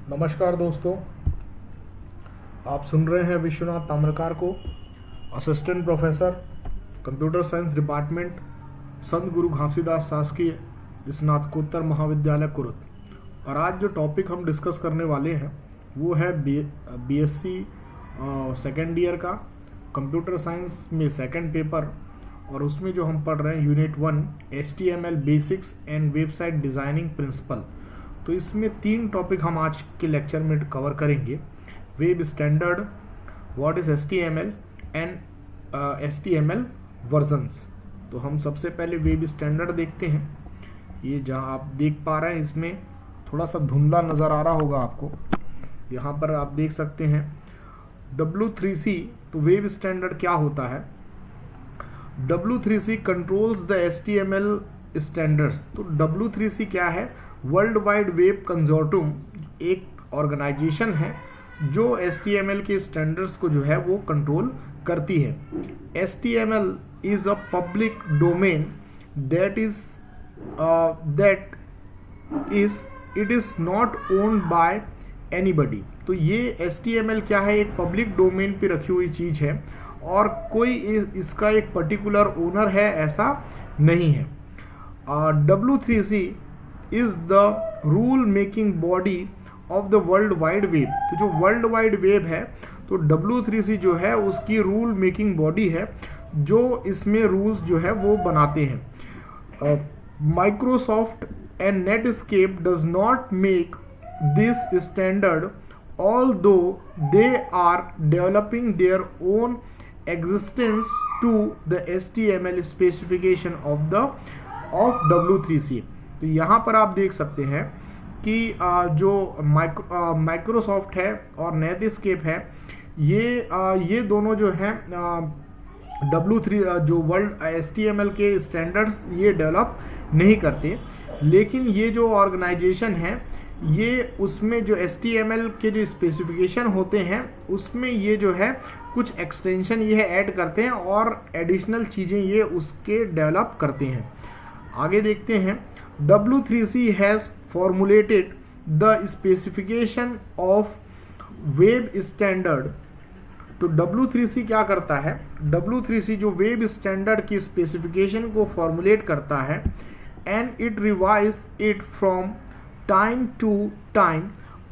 नमस्कार दोस्तों, आप सुन रहे हैं विश्वनाथ ताम्रकार को, assistant professor computer science department, संत गुरु घासीदास शासकीय स्नातकोत्तर महाविद्यालय कुरुद। और आज जो टॉपिक हम डिस्कस करने वाले हैं वो है बीएससी सेकेंड ईयर का कंप्यूटर साइंस में सेकेंड पेपर। और उसमें जो हम पढ़ रहे हैं unit 1 HTML basics and website designing principle. तो इसमें 3 टॉपिक हम आज के लेक्चर में कवर करेंगे। Web standard, what is HTML and HTML versions. तो हम सबसे पहले वेब स्टैंडर्ड देखते हैं। ये जहाँ आप देख पा रहे हैं इसमें थोड़ा सा धुंधला नज़र आ रहा होगा आपको। यहाँ पर आप देख सकते हैं W3C। तो वेब स्टैंडर्ड क्या होता है? W3C controls the HTML standards. तो W3C क्या है? वर्ल्ड वाइड वेब कंसोर्टियम एक ऑर्गेनाइजेशन है जो HTML के स्टैंडर्ड्स को जो है वो कंट्रोल करती है। HTML is a public domain that it is not owned by anybody. तो ये HTML क्या है? एक पब्लिक डोमेन पे रखी हुई चीज है और कोई इसका एक पर्टिकुलर ओनर है ऐसा नहीं है। W3C is the rule making body of the world wide web. तो जो वर्ल्ड वाइड वेब है तो W3C जो है उसकी रूल मेकिंग बॉडी है जो इसमें रूल्स जो है वो बनाते हैं। Microsoft and Netscape does not make this standard although they are developing their own existence to the HTML specification of W3C। तो यहाँ पर आप देख सकते हैं कि जो माइक्रोसॉफ्ट है और नेटस्केप है ये दोनों जो हैं W3 जो वर्ल्ड HTML के स्टैंडर्ड्स ये डेवलप नहीं करते, लेकिन ये जो ऑर्गेनाइजेशन है ये उसमें जो HTML के जो स्पेसिफिकेशन होते हैं उसमें ये जो है कुछ एक्सटेंशन ये ऐड करते हैं और एडिशनल चीज़ें ये उसके डेवलप करते हैं। आगे देखते हैं। W3C has formulated the specification of web standard. तो W3C क्या करता है? W3C जो वेब स्टैंडर्ड की स्पेसिफिकेशन को फॉर्मुलेट करता है and it revise it from time to time.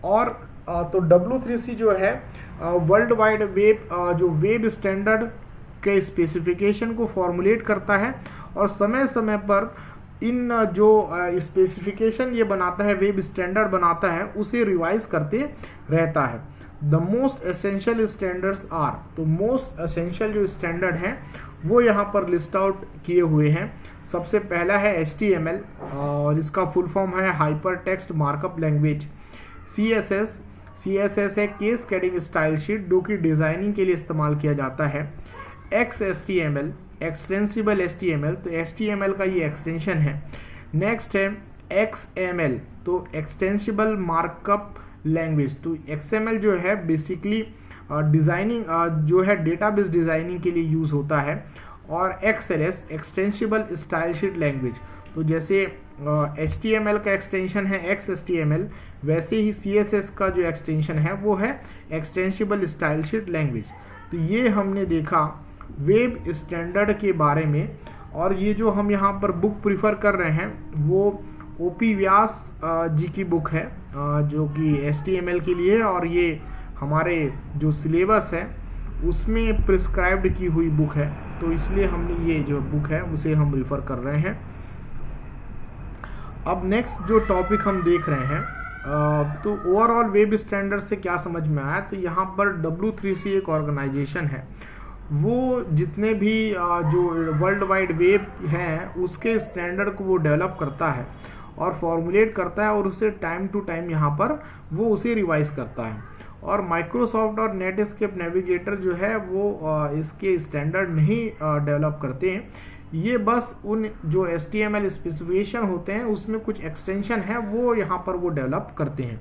और तो W3C जो है वर्ल्ड वाइड वेब जो वेब स्टैंडर्ड के स्पेसिफिकेशन को फॉर्मुलेट करता है और समय समय पर इन जो स्पेसिफिकेशन ये बनाता है, वेब स्टैंडर्ड बनाता है, उसे रिवाइज करते रहता है। The most essential standards are. तो मोस्ट एसेंशियल जो स्टैंडर्ड हैं वो यहाँ पर लिस्ट आउट किए हुए हैं। सबसे पहला है HTML और इसका फुल फॉर्म है hyper text markup language. CSS है केस कैडिंग स्टाइल शीट जो कि डिज़ाइनिंग के लिए इस्तेमाल किया जाता है। XHTML extensible HTML। तो HTML का ये एक्सटेंशन है। नेक्स्ट है XML तो एक्सटेंसिबल मार्कअप लैंग्वेज। तो XML जो है बेसिकली डिज़ाइनिंग जो है डेटाबेस डिज़ाइनिंग के लिए यूज़ होता है। और XLS extensible style sheet language. तो जैसे HTML का एक्सटेंशन है XHTML, वैसे ही CSS का जो एक्सटेंशन है वो है एक्सटेंसिबल स्टाइल शीट लैंग्वेज। तो ये हमने देखा वेब स्टैंडर्ड के बारे में। और ये जो हम यहाँ पर बुक प्रिफर कर रहे हैं वो OP व्यास जी की बुक है जो कि HTML के लिए, और ये हमारे जो सिलेबस है उसमें प्रिस्क्राइब्ड की हुई बुक है। तो इसलिए हमने ये जो बुक है उसे हम रिफ़र कर रहे हैं। अब नेक्स्ट जो टॉपिक हम देख रहे हैं तो ओवरऑल वेब स्टैंडर्ड से क्या समझ में आया? तो यहाँ पर W3C एक ऑर्गेनाइजेशन है, वो जितने भी जो वर्ल्ड वाइड वेब हैं उसके स्टैंडर्ड को वो डेवलप करता है और फॉर्मुलेट करता है और उसे टाइम टू टाइम यहाँ पर वो उसे रिवाइज करता है। और माइक्रोसॉफ्ट और नेटस्केप नेविगेटर जो है वो इसके स्टैंडर्ड नहीं डेवलप करते हैं, ये बस उन जो HTML स्पेसिफिकेशन होते हैं उसमें कुछ एक्सटेंशन है वो यहाँ पर वो डेवलप करते हैं।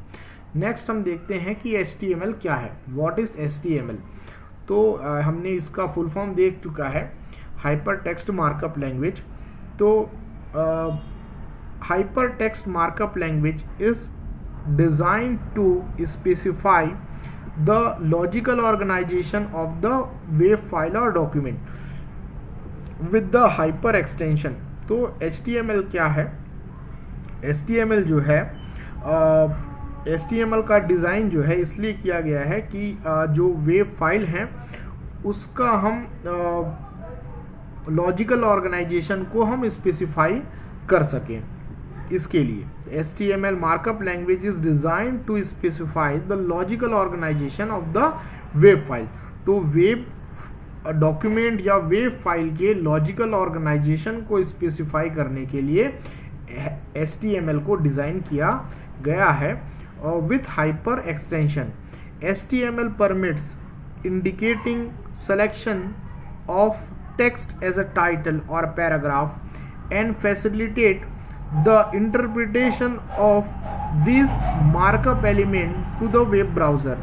नेक्स्ट हम देखते हैं कि HTML क्या है, व्हाट इज HTML। तो हमने इसका फुल फॉर्म देख चुका है, हाइपर टेक्स्ट मार्कअप लैंग्वेज। तो hyper text markup language is designed to specify the logical organization of the wave file or document with the hyper extension। तो HTML क्या है? HTML जो है HTML का डिज़ाइन जो है इसलिए किया गया है कि जो वेब फाइल है उसका हम लॉजिकल ऑर्गेनाइजेशन को हम स्पेसिफाई कर सकें। इसके लिए HTML markup language is design to specify the logical organisation of the web file. तो वेब डॉक्यूमेंट या वेब फाइल के लॉजिकल ऑर्गेनाइजेशन को स्पेसिफाई करने के लिए HTML को डिजाइन किया गया है with hyper extension. HTML permits indicating selection of text as a title or paragraph and facilitate the interpretation of this markup element to the web browser।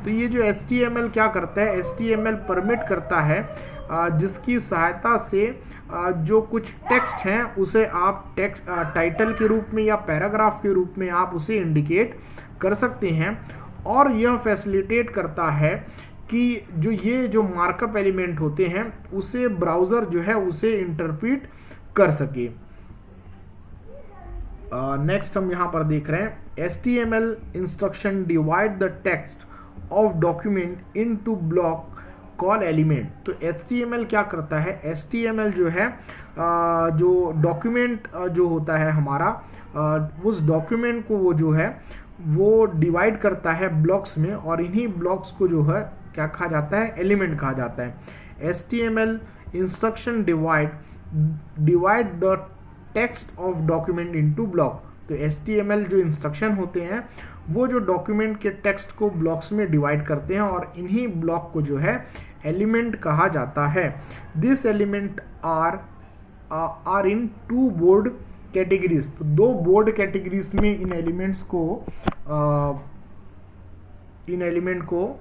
तो ये जो HTML क्या करता है, HTML परमिट करता है जिसकी सहायता से जो कुछ टेक्स्ट हैं उसे आप टेक्स्ट टाइटल के रूप में या पैराग्राफ के रूप में आप उसे इंडिकेट कर सकते हैं, और यह फैसिलिटेट करता है कि जो ये जो मार्कअप एलिमेंट होते हैं उसे ब्राउज़र जो है उसे इंटरप्रेट कर सके। नेक्स्ट हम यहाँ पर देख रहे हैं HTML instruction divide the text of document into block call element. तो HTML क्या करता है, HTML जो है जो डॉक्यूमेंट जो होता है हमारा उस डॉक्यूमेंट को वो जो है वो डिवाइड करता है ब्लॉक्स में, और इन्हीं ब्लॉक्स को जो है क्या कहा जाता है, एलिमेंट कहा जाता है। HTML instruction divide the text of document into block. तो HTML जो इंस्ट्रक्शन होते हैं वो जो डॉक्यूमेंट के टेक्स्ट को ब्लॉक्स में डिवाइड करते हैं, और इन्हीं ब्लॉक को जो है एलिमेंट कहा जाता है। This element are in two board categories. तो दो बोर्ड कैटेगरीज में इन एलिमेंट को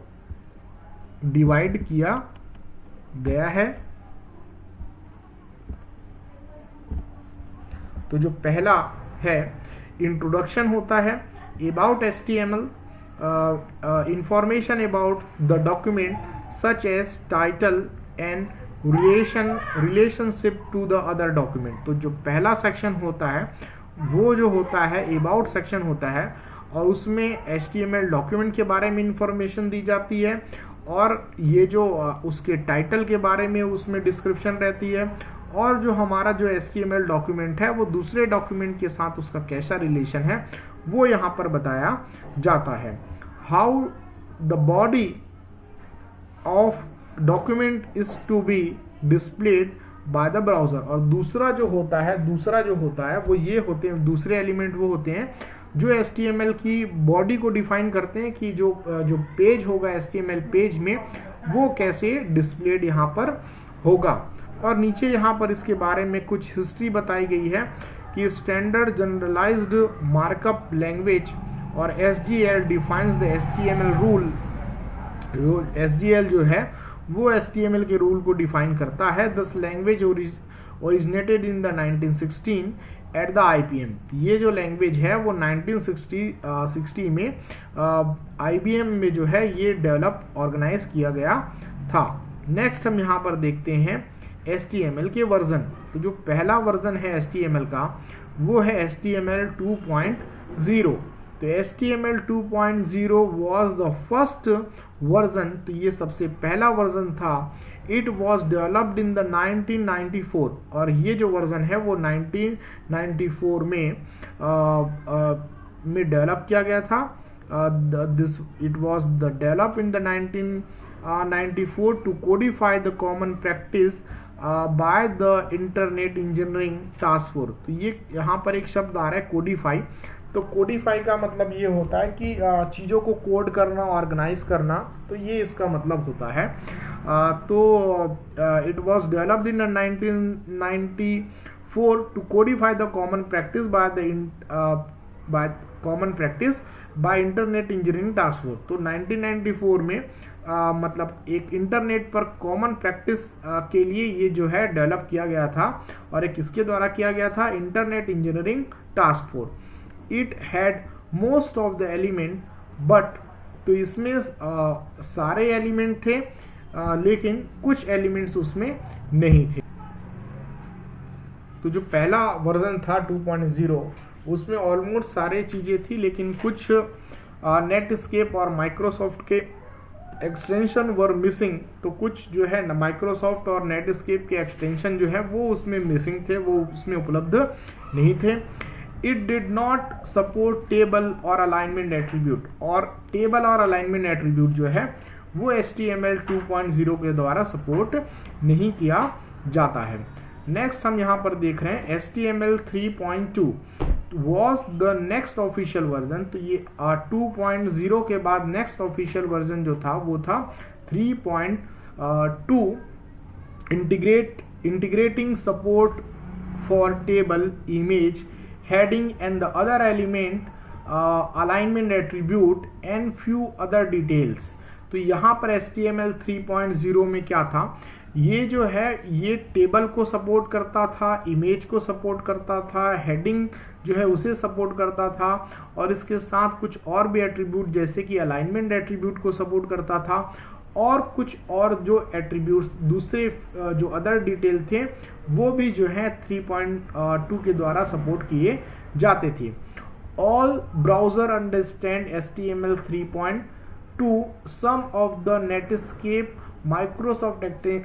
डिवाइड किया गया है। तो जो पहला है इंट्रोडक्शन होता है, about HTML, information about the document such as title and relationship to the other document. तो जो पहला सेक्शन होता है वो जो होता है अबाउट सेक्शन होता है, और उसमें HTML डॉक्यूमेंट के बारे में इंफॉर्मेशन दी जाती है, और ये जो उसके टाइटल के बारे में उसमें डिस्क्रिप्शन रहती है, और जो हमारा जो HTML डॉक्यूमेंट है वो दूसरे डॉक्यूमेंट के साथ उसका कैसा रिलेशन है वो यहाँ पर बताया जाता है। How the body of document is to be displayed by the browser. और दूसरा जो होता है वो ये होते हैं, दूसरे एलिमेंट वो होते हैं जो HTML की बॉडी को डिफाइन करते हैं कि जो पेज होगा HTML पेज में वो कैसे डिस्प्लेड यहाँ पर होगा। और नीचे यहाँ पर इसके बारे में कुछ हिस्ट्री बताई गई है कि स्टैंडर्ड जनरलाइज्ड मार्कअप लैंग्वेज और SGL defines the HTML rule. SGL जो है वो HTML के रूल को डिफाइन करता है। This language originated in the 1916 at the IBM। ये जो लैंग्वेज है वो 1960 में IBM में जो है ये डेवलप ऑर्गेनाइज किया गया था। नेक्स्ट हम यहाँ पर देखते हैं HTML के वर्जन। तो जो पहला वर्जन है HTML का वो है HTML 2.0। तो HTML 2.0 was the first version. तो ये सबसे पहला वर्जन था। It was developed in the 1994, और ये जो वर्जन है वो 1994 में डेवलप किया गया था। It was develop in the 1994 to codify the common practice by the internet engineering task force. तो ये यहाँ पर एक शब्द आ रहा है कोडिफाई। तो कोडिफाई का मतलब ये होता है कि चीज़ों को कोड करना, ऑर्गेनाइज करना, तो ये इसका मतलब होता है। It was developed in 1994 to codify the common practice by internet engineering task force. तो 1994 में मतलब एक इंटरनेट पर कॉमन प्रैक्टिस के लिए ये जो है डेवलप किया गया था, और एक किसके द्वारा किया गया था, internet engineering task force. It had most of the element but, तो इसमें सारे एलिमेंट थे लेकिन कुछ एलिमेंट्स उसमें नहीं थे। तो जो पहला वर्जन था 2.0 उसमें ऑलमोस्ट सारे चीज़ें थी, लेकिन कुछ नेटस्केप और माइक्रोसॉफ्ट के एक्सटेंशन वर मिसिंग। तो कुछ जो है माइक्रोसॉफ्ट और नेटस्केप के एक्सटेंशन जो है वो उसमें मिसिंग थे, वो उसमें उपलब्ध नहीं थे। It did not support table और अलाइनमेंट एट्रीब्यूट, और टेबल और अलाइनमेंट एट्रीब्यूट जो है वो HTML 2.0 के द्वारा सपोर्ट नहीं किया जाता है। नेक्स्ट हम यहाँ पर देख रहे हैं HTML 3.2 was the next official version. तो ये 2.0 के बाद नेक्स्ट ऑफिशियल वर्जन जो था वो था 3.2, integrating support for table, image, heading and the other element, alignment attribute and few other details. तो यहाँ पर HTML 3.0 में क्या था, ये जो है ये टेबल को सपोर्ट करता था, इमेज को सपोर्ट करता था, हेडिंग जो है उसे सपोर्ट करता था, और इसके साथ कुछ और भी एट्रीब्यूट जैसे कि अलाइनमेंट एट्रीब्यूट को सपोर्ट करता था, और कुछ और जो एट्रीब्यूट्स दूसरे जो अदर डिटेल थे वो भी जो है 3.2 के द्वारा सपोर्ट किए जाते थे। All browser understand HTML 3.2, some of the Netscape Microsoft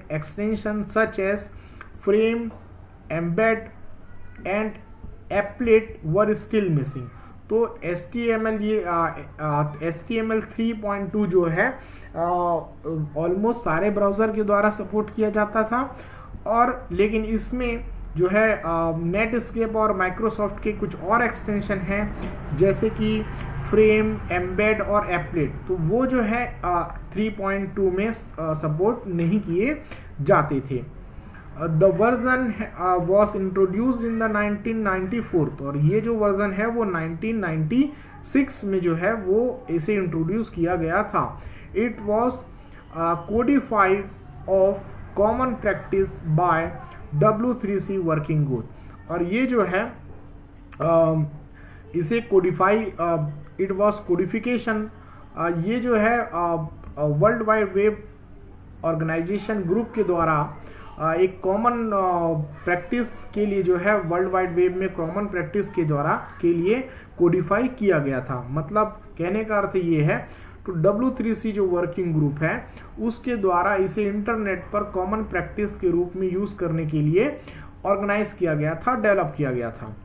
extension such as Frame, Embed and Applet were still missing। तो HTML 3.2 जो है ऑलमोस्ट सारे ब्राउज़र के द्वारा सपोर्ट किया जाता था, और लेकिन इसमें जो है नेटस्केप और माइक्रोसॉफ्ट के कुछ और एक्सटेंशन हैं जैसे कि फ्रेम, एम्बेड और एप्लेट, तो वो जो है 3.2 में सपोर्ट नहीं किए जाते थे। The version was introduced in the 1994, और ये जो वर्जन है वो 1996 में जो है वो इसे इंट्रोड्यूस किया गया था। It was codified of common practice bye W3C working group, और ये जो है इसे कोडिफाई, इट वॉज कोडिफिकेशन, ये जो है world wide web organisation group के द्वारा एक कॉमन प्रैक्टिस के लिए जो है वर्ल्ड वाइड वेब में कॉमन प्रैक्टिस के द्वारा के लिए कोडिफाई किया गया था। मतलब कहने का अर्थ ये है, तो W3C जो वर्किंग ग्रुप है उसके द्वारा इसे इंटरनेट पर कॉमन प्रैक्टिस के रूप में यूज करने के लिए ऑर्गेनाइज किया गया था, डेवलप किया गया था।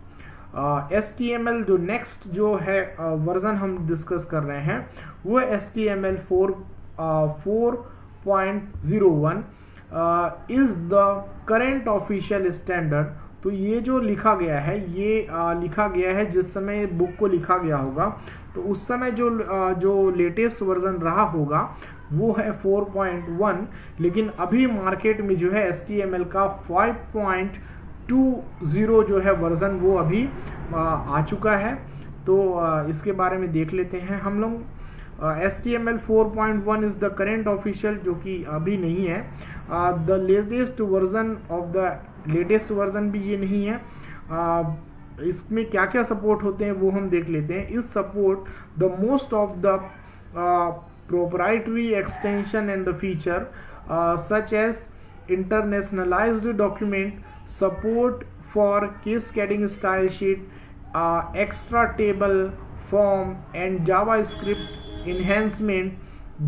HTML जो नेक्स्ट जो है वर्जन हम डिस्कस कर रहे हैं वो HTML 4.01 is the current official standard. तो ये जो लिखा गया है ये लिखा गया है जिस समय बुक को लिखा गया होगा तो उस समय जो लेटेस्ट वर्जन रहा होगा वो है 4.1, लेकिन अभी मार्केट में जो है HTML का 5.20 जो है वर्जन वो अभी आ चुका है। तो इसके बारे में देख लेते हैं हम लोग। HTML 4.1 is the current official, जो कि अभी नहीं है। The latest version of the latest version भी ये नहीं है। इसमें क्या क्या सपोर्ट होते हैं वो हम देख लेते हैं। इस support the most of the proprietary extension and the feature such as internationalized document, support for cascading style sheet, extra table form and JavaScript enhancement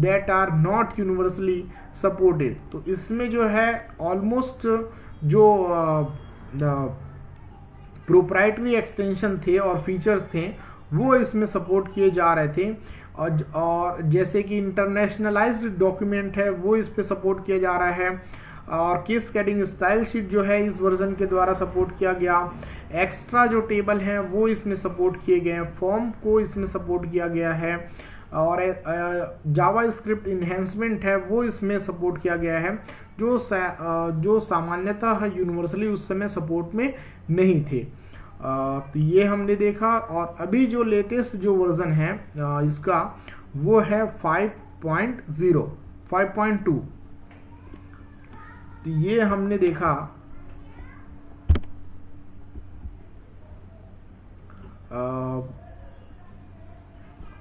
that are not universally supported। तो इसमें जो है ऑलमोस्ट जो proprietary extension थे और features थे वो इसमें सपोर्ट किए जा रहे थे, और जैसे कि इंटरनेशनलाइज्ड डॉक्यूमेंट है वो इस पे सपोर्ट किया जा रहा है, और कैस्केडिंग स्टाइल शीट जो है इस वर्जन के द्वारा सपोर्ट किया गया। एक्स्ट्रा जो टेबल हैं वो इसमें सपोर्ट किए गए हैं, फॉर्म को इसमें सपोर्ट किया गया है, और जावास्क्रिप्ट इन्हेंसमेंट है वो इसमें सपोर्ट किया गया है, जो सामान्यतः यूनिवर्सली उस समय सपोर्ट में नहीं थे। तो ये हमने देखा। और अभी जो लेटेस्ट जो वर्जन है इसका वो है 5.2। तो ये हमने देखा।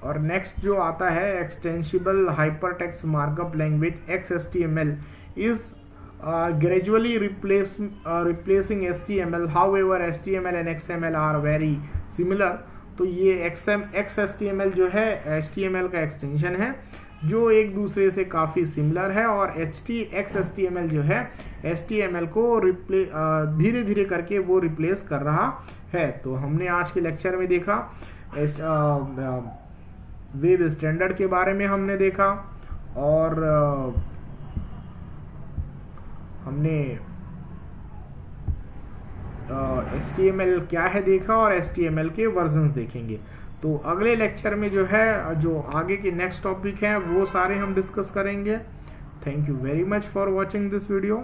और नेक्स्ट जो आता है extensible hypertext markup language XHTML is gradually replacing HTML. However, HTML and XML are very similar. तो ये XHTML जो है HTML का एक्सटेंशन है जो एक दूसरे से काफ़ी सिमिलर है, और XHTML जो है HTML को धीरे धीरे करके वो रिप्लेस कर रहा है। तो हमने आज के लेक्चर में देखा वेब स्टैंडर्ड के बारे में हमने देखा, और हमने HTML क्या है देखा, और HTML के वर्जन्स देखेंगे। तो अगले लेक्चर में जो है जो आगे के नेक्स्ट टॉपिक हैं वो सारे हम डिस्कस करेंगे। Thank you very much for watching this video.